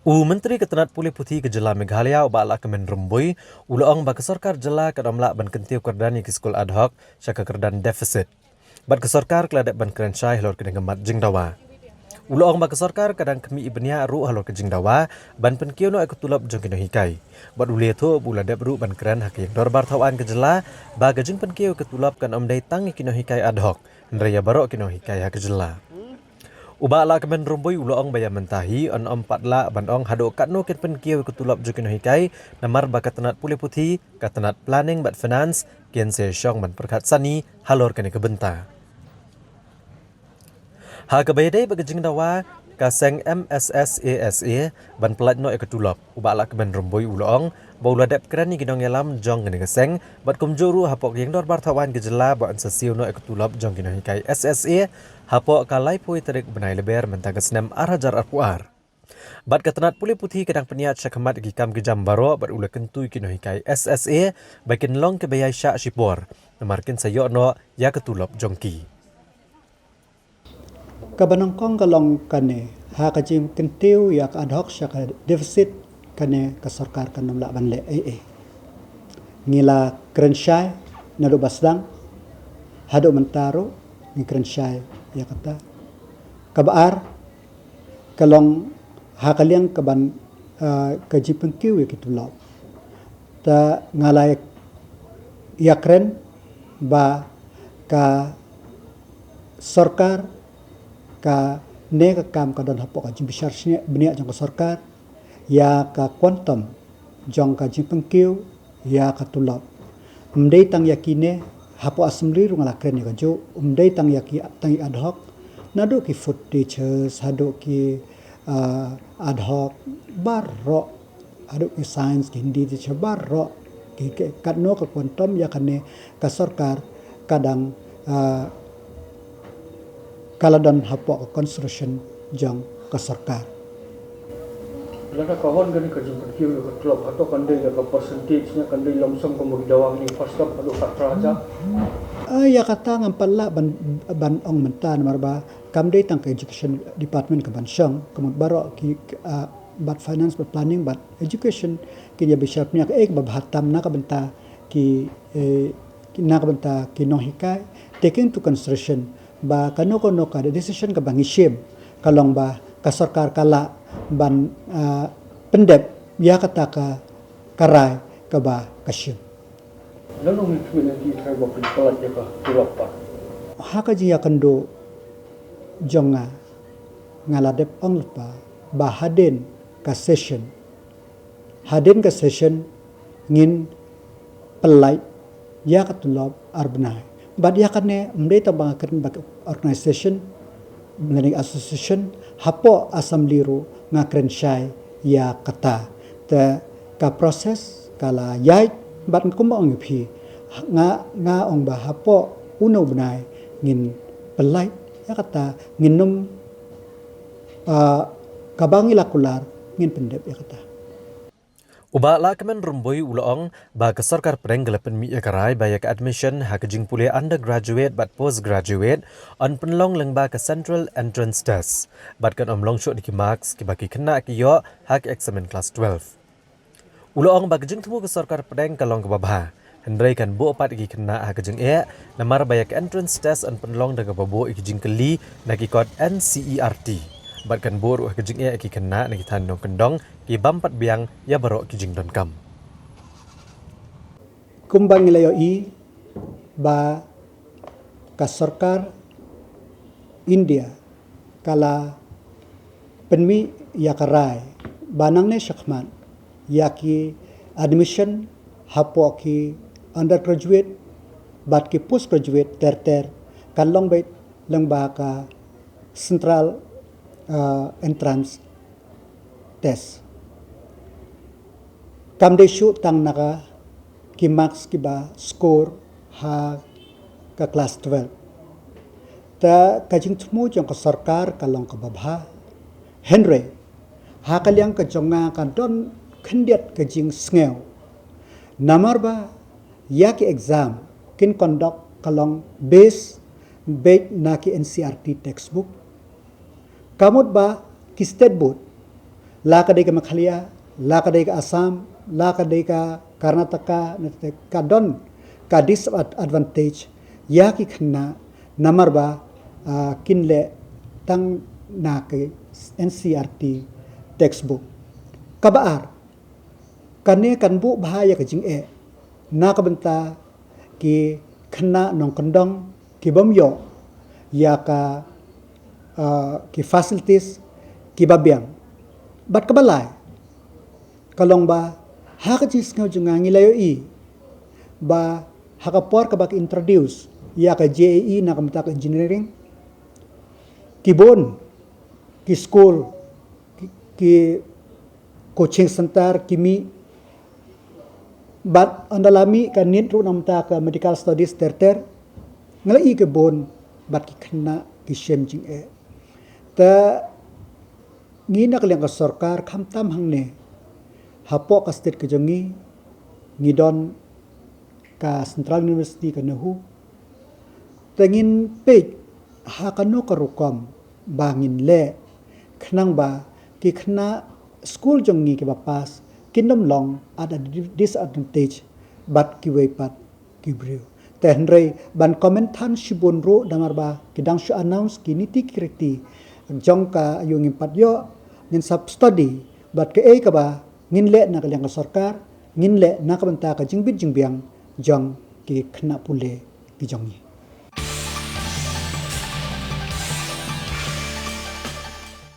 Menteri Ketenat Pulih Putih ke Jela Meghalaya Ubala Kemen Rumbui, Ulaong Bak Kesorkar Jela Kadamla Ban Kentiu Kerdan Yaki Skul Ad Hoc, Syaka Kerdan Defisit. Bat Kesorkar Keladek Ban Kerensyai Halor Kedeng Gemat Jingdawa. Ulaong Bak Kesorkar Kadang Kemi Ibnia Ru Halor ke Jingdawa, Ban Penkiu No Ekutulap Jongkino Hikai. Bat Uliatu Buladep Ru Ban Keren Haki Dorbar Tawan ke Jela, Baga Jing Penkiu Ketulap Kan Omdai Tang Kino Hikai Ad Hoc, Nraya Barok Kino Hikai Hak Jela. Uba la kemen rumbui uloong baya mentahi on empat la bandong hado katno ket penkiu kutulap jukin hikai namar bakatanat pulih putih katanat planning bat finance kian se syong ban perkat sani halor kene kebenta. Ha kebayadai bagajing dawa kaseng MSSASA ban pelat no ekatulap uba la kemen rumbui uloong baula dep kerani ginong yalam jong kene keseng bat kumjuru hapok yang dor bartawan gejela ba ansasiu no ekatulap jong kene hikai SSA hapok kalai pui terik benai leber mentagas nem arajar arpuar. Bat katanat pulih putih kadang peniat syakhamat gikam gejam baro bat ula kentui kino hikai SSA bakin long kebayai syak shipor namarkin sayok no ya ketulop jongki. Kabanangkong kalong kane ha kajim kentiu yak ad hoc syaka defisit kane kasarkar kanam la ban le ngila kerensyai nado basdang hado mentaro ni kerensyai ya kata kabaar kalong ha kaliang kaban kaji pengkiu ya kitulop ta ngalai yakren ba ka sarkar ka ne ka kam ka don hapok ka jimbisar sini benia jong ka sarkar ya ka quantum jong ka jipengkiu ya ka tulap mdei tang yakine hapo assembly rungala kren ka jo mdei tang yaki tang ad hoc nado ki food teachers hado ki ad hoc barro hado ki science ki hindi teacher barro ki katno ka quantum ya kane ka sarkar kadang kaladon hapok construction jang ka sarkar. Lada kahon gani kajing perkiu ke klub atau kandai ke percentage-nya kandai lomsam kemudian dawang ni first up atau katraja. Ya kata ngampalla ban ong mentan marba kamdai tang ke education department ke bansang kemudian baro ki bat finance bat planning bat education ki ya bisapnya ke ek babhatam na ka benta ki na ka benta ki no hikai taking to construction ba kano ka decision ka bangishim kalong ba ka sarkar kala ban pendep ya kata ka karai ka ba kasyim Lalu mungkin nanti saya buat pelat ya kah tulapa. Haka ji yakando jonga ngaladep ong lupa ba haden ka session ngin pelai ya katulop arbnai bad yakane mdei tabang akan bak organization learning association hapo assembly ru ngakren syai ya kata te ka proses kala yai bat kumbang phi nga ong ba hapo uno benai ngin pelai ya kata nginum kabangi lakular ngin pendep ya kata. Uba la kemen rumbui uloong ba kesarkar perenggelapen mi yakarai ba yak admission hakajing pulih undergraduate bat postgraduate on penlong lengba ke central entrance test bat kan omlong syok diki marks ki baki kena ki yo hak examen class 12. Uloong ba kajing temu kesarkar pereng kalong ke babha hendrai kan bu opat iki kena hakajing namar ba yak entrance test on penlong dengan babu ikijing keli naki kod NCERT. Bat kan buru hakajing iki kena naki tanong kendong ki bampat biang ya barok kijing don kam. Kumbang ilayo ba ka sarkar India kala penmi yakarai banang ne syakman yaki admission hapo ki undergraduate bat ki postgraduate ter kalong bait lang ba ka central entrance test kamde shu tang naka ki marks ki ba score ha ka class 12 ta kajing tmu jong ka sarkar kalong ka babha henry ha kalyang ka jonga ka don khendiat kajing sngew namar ba yaki exam kin conduct kalong base na ki NCERT textbook kamut ba ki state board la kadai ka Meghalaya, la kadai ka Assam, la kadai ka Karnataka, kadon ka disadvantage ya ki khna namar ba kinle tang na ke NCRT textbook kabaar kane kanbu bahaya ka jing na ka benta ki khna nong kandong ki bomyo ya ka ki facilities ki babyang bat kabalai kalong ba haka jis ngau junga ngilayo i ba haka por ka bak introduce ya ka JAE na kamta ka engineering kibon ki school ki coaching center kimi bat andalami ka nitru namta ka medical studies terter ngalai ke bon bat ki khna ki shem jing ta ngina kaleng ka sarkar khamtam hangne hapo ka state ka jongi ngidon ka Central University ka nahu tengin pej hakano ka rukom bangin le khnang ba ki khna school jongi ke bapas kinom long ada disadvantage bat ki wepat ki brio tenrei ban komentan shibon ro dangar ba kidang shu announce ki niti kriti jong ka yung impat yo ngin sub study bat ke ka ba ngin le na kalyang ka sarkar ngin le na ka banta ka jingbit jingbiang jong ki khna pule ki jongi